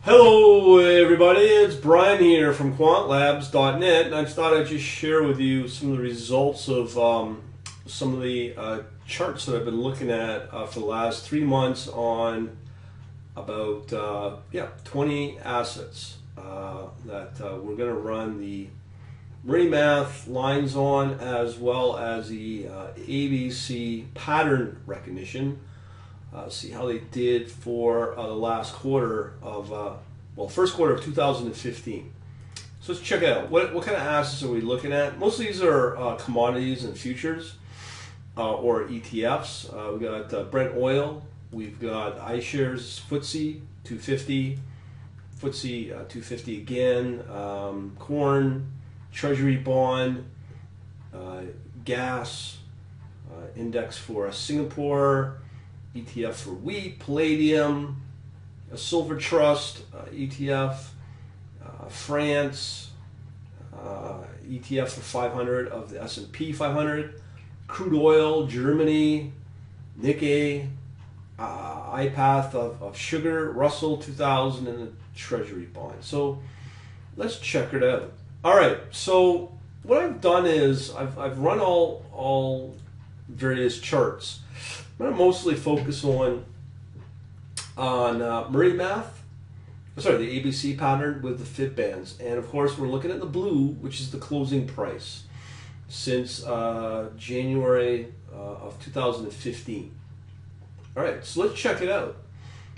Hello everybody, it's Brian here from quantlabs.net, and I thought I'd just share with you some of the results of some of the charts that I've been looking at for the last 3 months on about 20 assets that we're going to run the Murrey Math lines on, as well as the ABC pattern recognition. See how they did for the last quarter of, first quarter of 2015. So let's check it out. What kind of assets are we looking at? Most of these are commodities and futures or ETFs. We've got Brent oil. We've got iShares FTSE 250, FTSE 250 again, corn, treasury bond, gas, index for Singapore, ETF for wheat, palladium, a silver trust, ETF, France, ETF for 500 of the S&P 500, crude oil, Germany, Nikkei, iPath of sugar, Russell 2000, and the treasury bond. So let's check it out. All right, so what I've done is I've run all various charts. I'm going to mostly focus on Murrey Math, the ABC pattern with the fib bands, and of course we're looking at the blue, which is the closing price since January of 2015. All right, so let's check it out.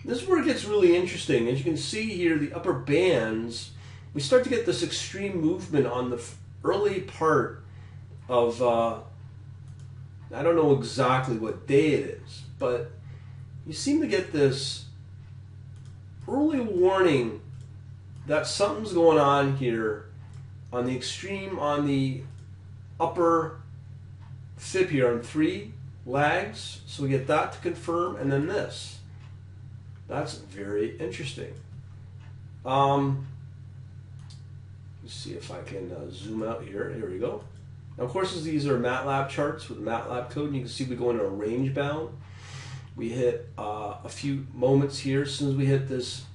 This is where it gets really interesting. As you can see here, the upper bands, we start to get this extreme movement on the early part of I don't know exactly what day it is, but you seem to get this early warning that something's going on here on the extreme, on the upper fib here on 3 lags. So we get that to confirm, and then this. That's very interesting. Let's see if I can zoom out here. Here we go. Now, of course, these are MATLAB charts with MATLAB code, and you can see we go into a range bound. We hit a few moments here. As soon as we hit this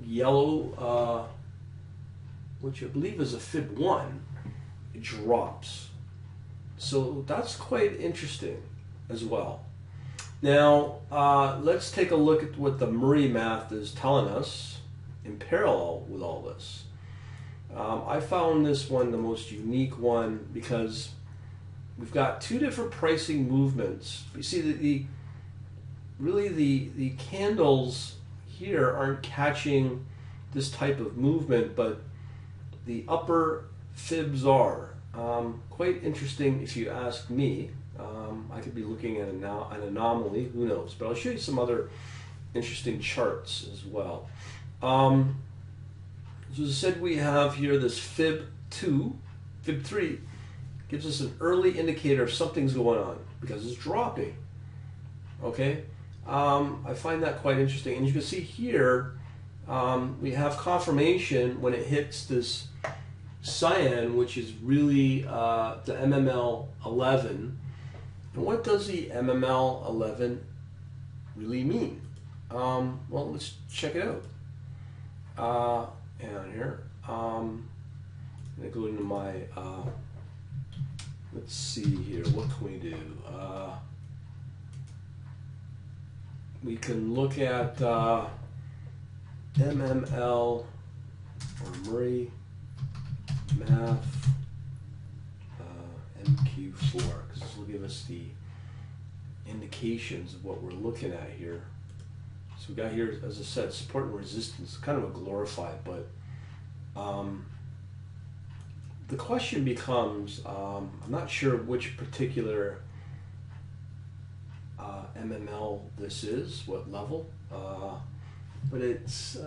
yellow, which I believe is a fib 1, it drops. So that's quite interesting as well. Now, let's take a look at what the Murrey Math is telling us in parallel with all this. I found this one the most unique one because we've got 2 different pricing movements. You see that the candles here aren't catching this type of movement, but the upper fibs are. Quite interesting if you ask me. I could be looking at an anomaly, who knows, but I'll show you some other interesting charts as well. So as I said, we have here this fib 2, fib 3, gives us an early indicator of something's going on because it's dropping. Okay, I find that quite interesting. And you can see here, we have confirmation when it hits this cyan, which is really the MML 11. And what does the MML 11 really mean? Well, let's check it out. And here, I'm going to go into my, let's see here, what can we do? We can look at MML or Murrey Math MQ4, because this will give us the indications of what we're looking at here. So we got here, as I said, support and resistance, kind of a glorified, but the question becomes, I'm not sure which particular MML this is, what level, but it's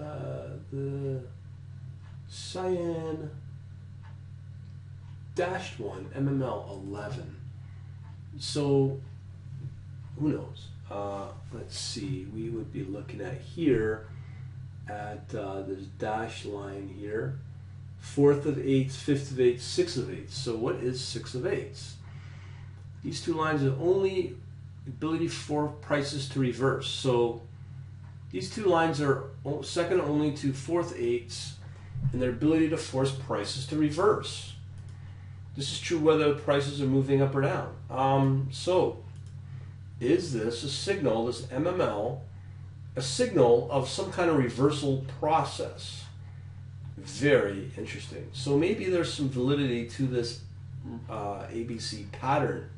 the cyan dashed one, MML 11. So who knows? Let's see, we would be looking at here at this dash line here, 4th of 8ths, 5th of 8ths, 6th of 8ths. So what is 6 of 8ths? These 2 lines are only ability for prices to reverse. So These two lines are second only to 4/8 in their ability to force prices to reverse. This is true whether prices are moving up or down. So, is this a signal, this MML, a signal of some kind of reversal process? Very interesting. So maybe there's some validity to this ABC pattern.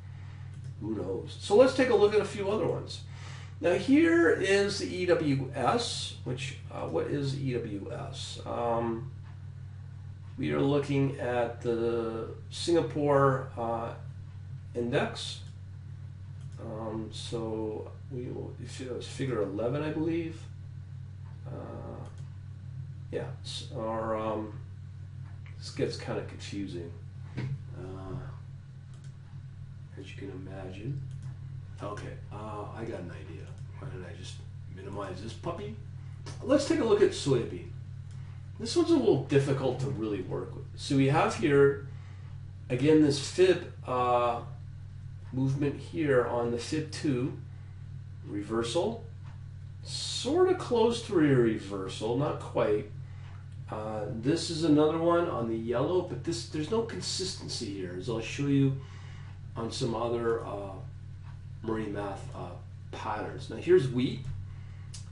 Who knows? So let's take a look at a few other ones. Now here is the EWS, which, what is EWS? We are looking at the Singapore index. So we will, if it was figure 11, I believe. Yeah, or this gets kind of confusing, as you can imagine. Okay, I got an idea. Why don't I just minimize this puppy? Let's take a look at soybean. This one's a little difficult to really work with. So we have here, again, this fib movement here on the fib 2 reversal. Sort of close to a reversal, not quite. This is another one on the yellow, but there's no consistency here, as I'll show you on some other Murrey Math patterns. Now here's wheat.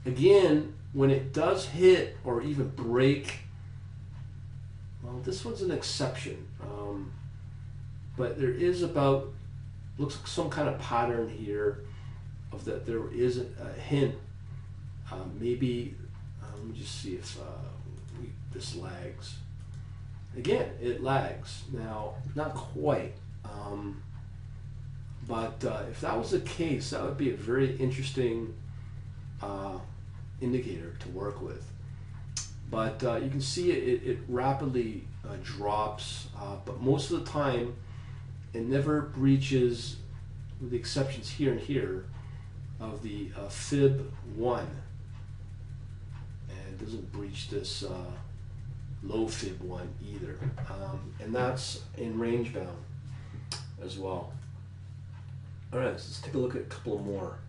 Again, when it does hit or even break, well, this one's an exception, but there is looks like some kind of pattern here of that there is a hint. Maybe, let me just see if this lags. Again, it lags. Now, not quite. But if that was the case, that would be a very interesting indicator to work with. But you can see it rapidly drops, but most of the time it never breaches, with the exceptions here and here, of the fib 1. And it doesn't breach this low fib 1 either. And that's in range bound as well. All right, so let's take a look at a couple more.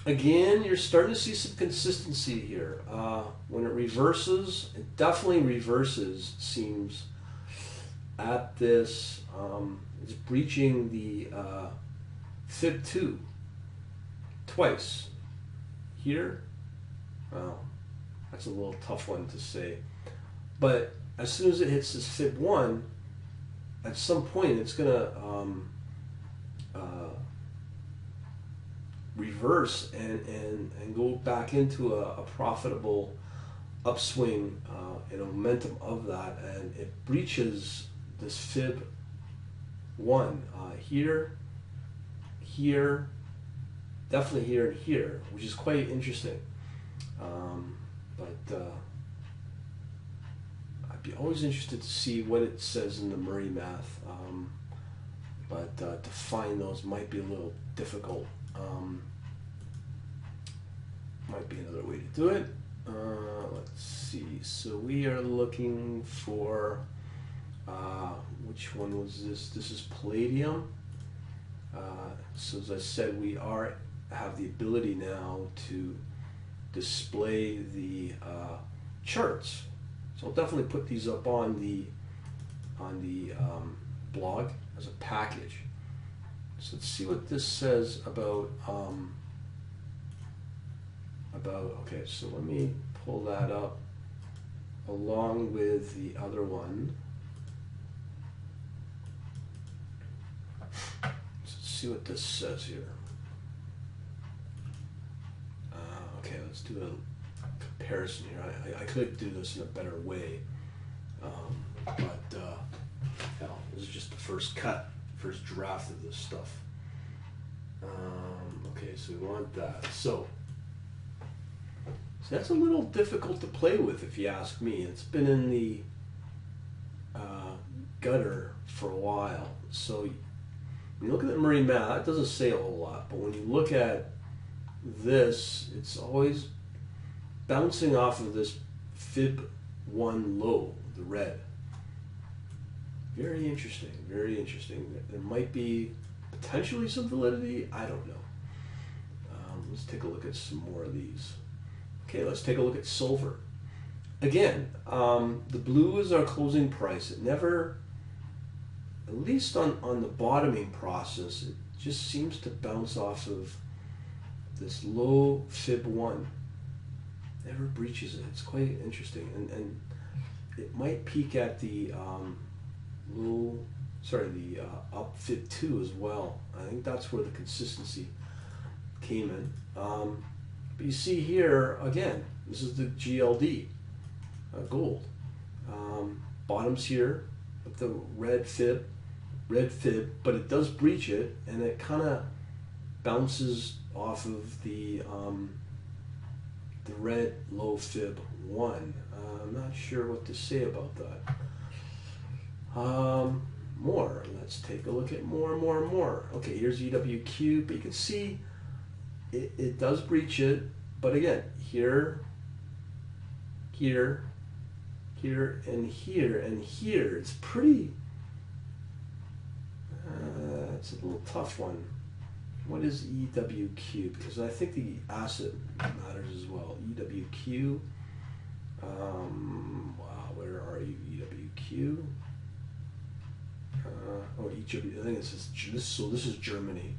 Again, you're starting to see some consistency here. When it reverses, it definitely reverses, it seems, at this. It's breaching the fib 2 twice. Here, well, that's a little tough one to say. But as soon as it hits this fib 1, at some point it's going to reverse and go back into a profitable upswing and a momentum of that, and it breaches this fib 1 here, here, definitely here and here, which is quite interesting. But I'd be always interested to see what it says in the Murrey Math, but to find those might be a little difficult. Might be another way to do it. Let's see. So we are looking for, which one was this? This is palladium. So as I said, we have the ability now to display the charts. So I'll definitely put these up on the blog as a package. So let's see what this says about okay, so let me pull that up along with the other one. Let's see what this says here. Okay, let's do a comparison here. I could do this in a better way, but hell, this is just the first draft of this stuff. Okay, so we want that. So that's a little difficult to play with, if you ask me. It's been in the gutter for a while. So when you look at the Murrey Math, it doesn't say a whole lot, but when you look at this, it's always bouncing off of this fib 1 low, the red. Very interesting, very interesting. There might be potentially some validity, I don't know. Let's take a look at some more of these. Okay, let's take a look at silver. Again, the blue is our closing price. It never, at least on the bottoming process, it just seems to bounce off of this low fib 1. Never breaches it. It's quite interesting. And it might peak at the up fib 2 as well. I think that's where the consistency came in. But you see here, again, this is the GLD, gold. Bottoms here with the red fib, but it does breach it, and it kind of bounces off of the red low fib 1. I'm not sure what to say about that. More. Let's take a look at more. Okay, here's EWQ, but you can see it does breach it, but again, here, and here. It's pretty, it's a little tough one. What is EWQ? Because I think the asset matters as well. EWQ, wow, where are you, EWQ? I think it's just, so this is Germany.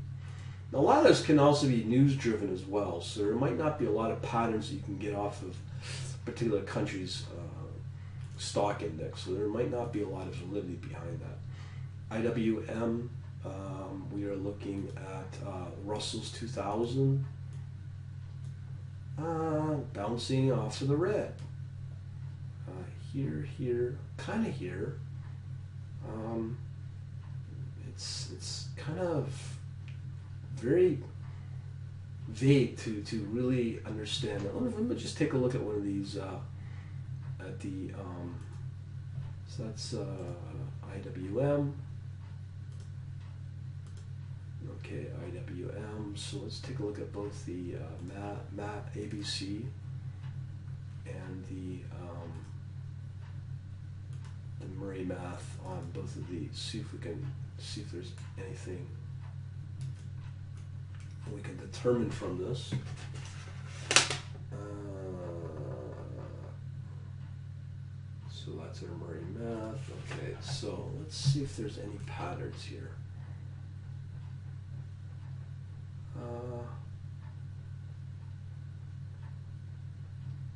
Now, a lot of this can also be news driven as well, so there might not be a lot of patterns that you can get off of particular countries' stock index, so there might not be a lot of validity behind that. IWM, we are looking at Russell's 2000, bouncing off of the red. Here, kind of here. It's kind of very vague to really understand it. Let me just take a look at one of these at the so that's IWM. Okay, IWM. So let's take a look at both the MAP ABC and the Murrey Math on both of these. See if we can see if there's anything we can determine from this. So that's our Murrey Math. Okay, so let's see if there's any patterns here.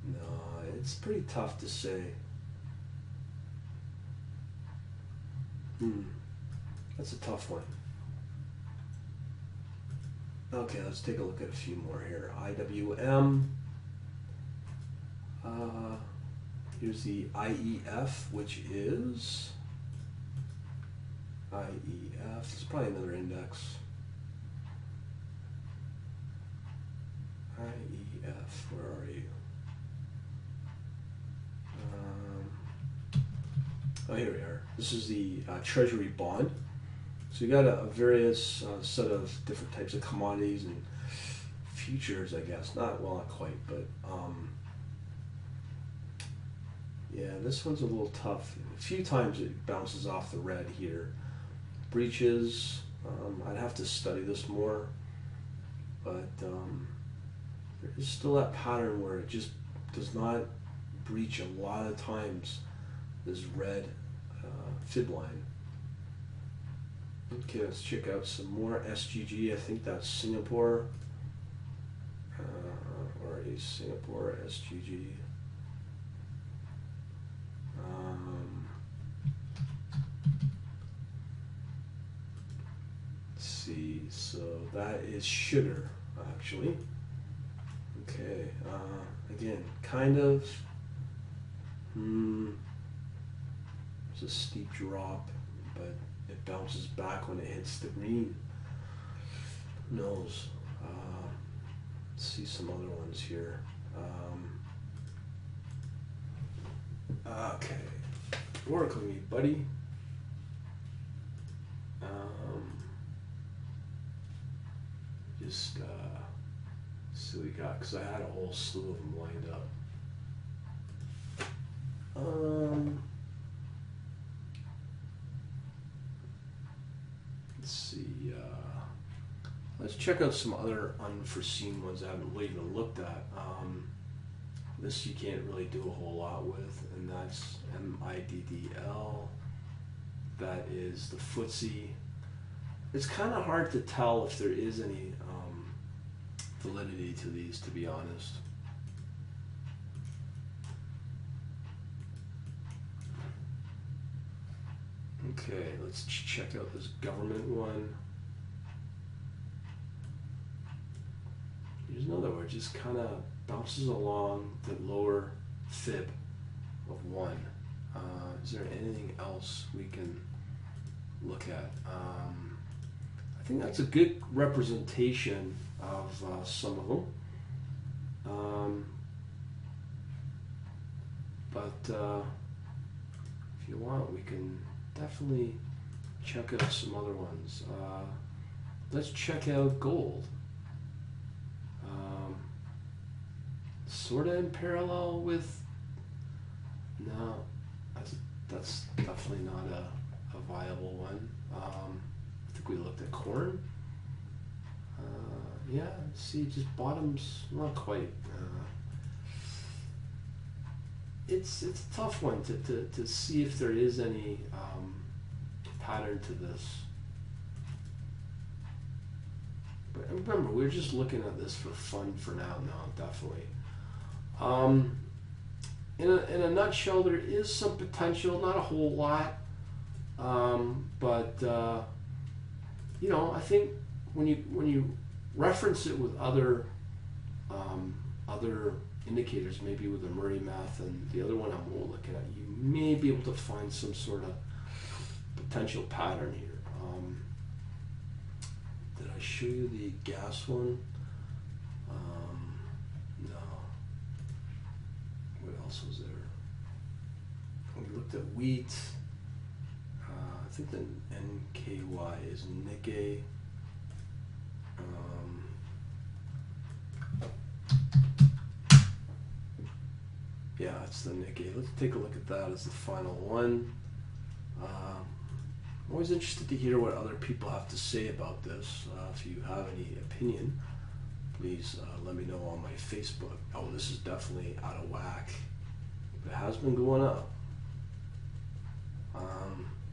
No, it's pretty tough to say. That's a tough one. Okay, let's take a look at a few more here. IWM. Here's the IEF, which is IEF. It's probably another index. IEF, where are you? Oh, here we are. This is the Treasury bond. So you got a various set of different types of commodities and futures, I guess. Not quite, but yeah, this one's a little tough. A few times it bounces off the red here. Breaches. I'd have to study this more, but there is still that pattern where it just does not breach a lot of times this red fib line. Okay, let's check out some more SGG. I think that's Singapore, or a Singapore SGG. Let's see, so that is sugar, actually. Okay, again, kind of, it's a steep drop, but it bounces back when it hits the green. Who knows? Let's see some other ones here. Okay, work with me, buddy. Just see what we got, because I had a whole slew of them lined up. Let's see. Let's check out some other unforeseen ones I haven't really even looked at. This you can't really do a whole lot with, and that's MIDDL. That is the footsie. It's kind of hard to tell if there is any validity to these, to be honest. Okay, let's check out this government one. Here's another one, just kind of bounces along the lower fib of 1. Is there anything else we can look at? I think that's a good representation of some of them. But if you want, we can definitely check out some other ones. Let's check out gold. Sort of in parallel with, no, that's definitely not a viable one. I think we looked at corn. Yeah, see, just bottoms, not quite. It's a tough one to see if there is any pattern to this. But remember, we're just looking at this for fun for now, definitely. In a nutshell, there is some potential, not a whole lot, but you know, I think when you reference it with other indicators, maybe with the Murrey Math and the other one I'm more looking at, you may be able to find some sort of potential pattern here. Did I show you the gas one? No. What else was there? We looked at wheat. I think the NKY is Nikkei. Yeah, it's the Nikkei. Let's take a look at that as the final one. I'm always interested to hear what other people have to say about this. If you have any opinion, please let me know on my Facebook. Oh, this is definitely out of whack. It has been going up.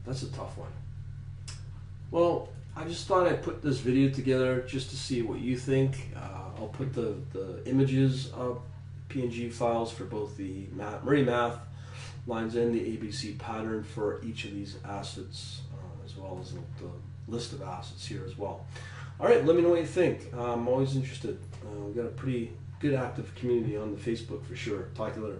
That's a tough one. Well, I just thought I'd put this video together just to see what you think. I'll put the images of PNG files for both the Murrey Math lines and the ABC pattern for each of these assets, as well as the list of assets here as well. All right, let me know what you think. I'm always interested. We've got a pretty good active community on the Facebook for sure. Talk to you later.